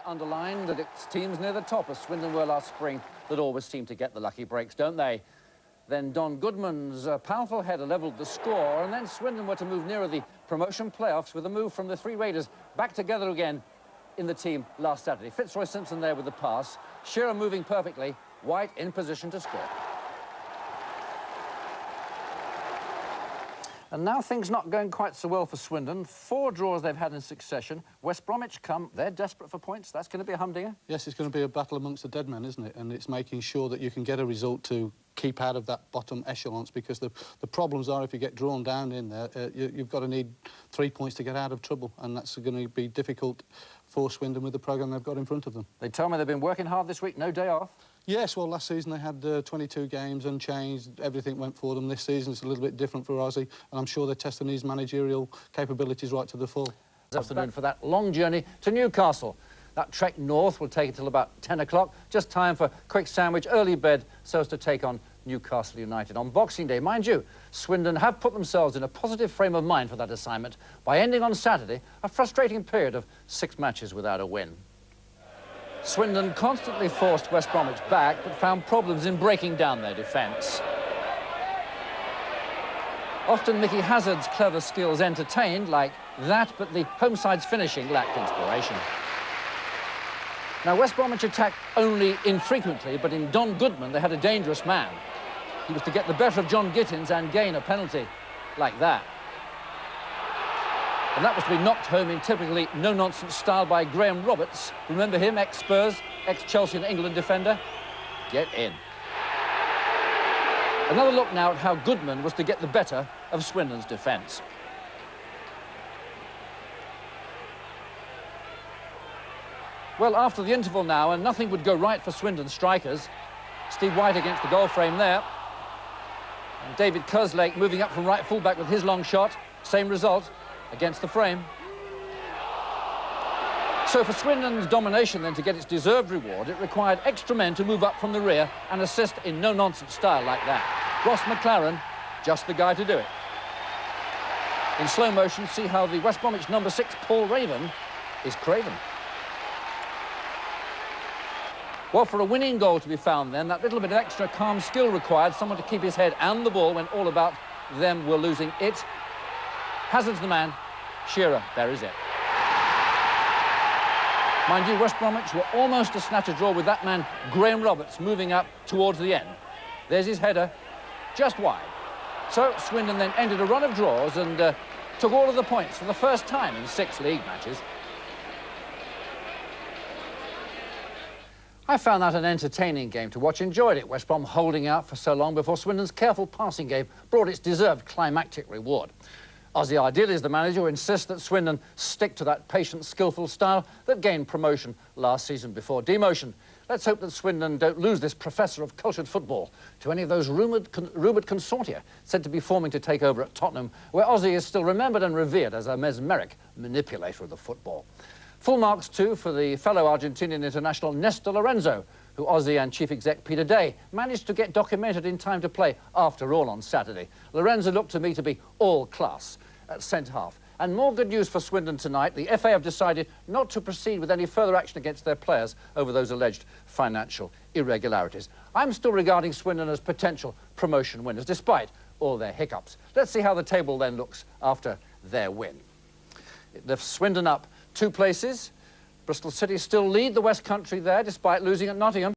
Underlined that it's teams near the top, as Swindon were last spring, that always seem to get the lucky breaks, don't they? Then Don Goodman's powerful header levelled the score, and then Swindon were to move nearer the promotion playoffs with a move from the three Raiders back together again in the team last Saturday. Fitzroy Simpson there with the pass. Shearer moving perfectly. White in position to score. And now things not going quite so well for Swindon. 4 draws they've had in succession. West Bromwich come. They're desperate for points. That's going to be a humdinger. Yes, it's going to be a battle amongst the dead men, isn't it? And it's making sure that you can get a result to keep out of that bottom echelons, because the problems are if you get drawn down in there, you've got to need 3 points to get out of trouble, and that's going to be difficult for Swindon with the programme they've got in front of them. They tell me they've been working hard this week, no day off. Yes, well, last season they had 22 games unchanged. Everything went for them. This season it's a little bit different for Ozzy, and I'm sure they're testing his managerial capabilities right to the full. This afternoon for that long journey to Newcastle. That trek north will take until about 10 o'clock. Just time for quick sandwich, early bed, so as to take on Newcastle United on Boxing Day. Mind you, Swindon have put themselves in a positive frame of mind for that assignment by ending on Saturday a frustrating period of 6 matches without a win. Swindon constantly forced West Bromwich back, but found problems in breaking down their defence. Often Mickey Hazard's clever skills entertained like that, but the home side's finishing lacked inspiration. Now, West Bromwich attacked only infrequently, but in Don Goodman they had a dangerous man. He was to get the better of John Gittins and gain a penalty like that. And that was to be knocked home in typically no-nonsense style by Graham Roberts. Remember him, ex-Spurs, ex-Chelsea and England defender? Get in. Another look now at how Goodman was to get the better of Swindon's defence. Well, after the interval now, and nothing would go right for Swindon strikers. Steve White against the goal frame there. And David Kerslake moving up from right full-back with his long shot. Same result against the frame. So for Swindon's domination then to get its deserved reward, it required extra men to move up from the rear and assist in no-nonsense style like that. Ross McLaren, just the guy to do it. In slow motion, see how the West Bromwich number 6, Paul Raven, is craven. Well, for a winning goal to be found then, that little bit of extra calm skill required, someone to keep his head and the ball when all about them were losing it. Hazard's the man. Shearer, there is it. Mind you, West Bromwich were almost to snatch a draw with that man, Graham Roberts, moving up towards the end. There's his header, just wide. So Swindon then ended a run of draws and took all of the points for the first time in 6 league matches. I found that an entertaining game to watch, enjoyed it. West Brom holding out for so long before Swindon's careful passing game brought its deserved climactic reward. Ozzy Ideal is the manager who insists that Swindon stick to that patient, skillful style that gained promotion last season before demotion. Let's hope that Swindon don't lose this professor of cultured football to any of those rumoured consortia said to be forming to take over at Tottenham, where Ozzy is still remembered and revered as a mesmeric manipulator of the football. Full marks, too, for the fellow Argentinian international Néstor Lorenzo, who Ozzy and Chief Exec Peter Day managed to get documented in time to play after all on Saturday. Lorenzo looked to me to be all class at centre-half. And more good news for Swindon tonight. The FA have decided not to proceed with any further action against their players over those alleged financial irregularities. I'm still regarding Swindon as potential promotion winners, despite all their hiccups. Let's see how the table then looks after their win. It lifts Swindon up 2 places. Bristol City still lead the West Country there, despite losing at Nottingham.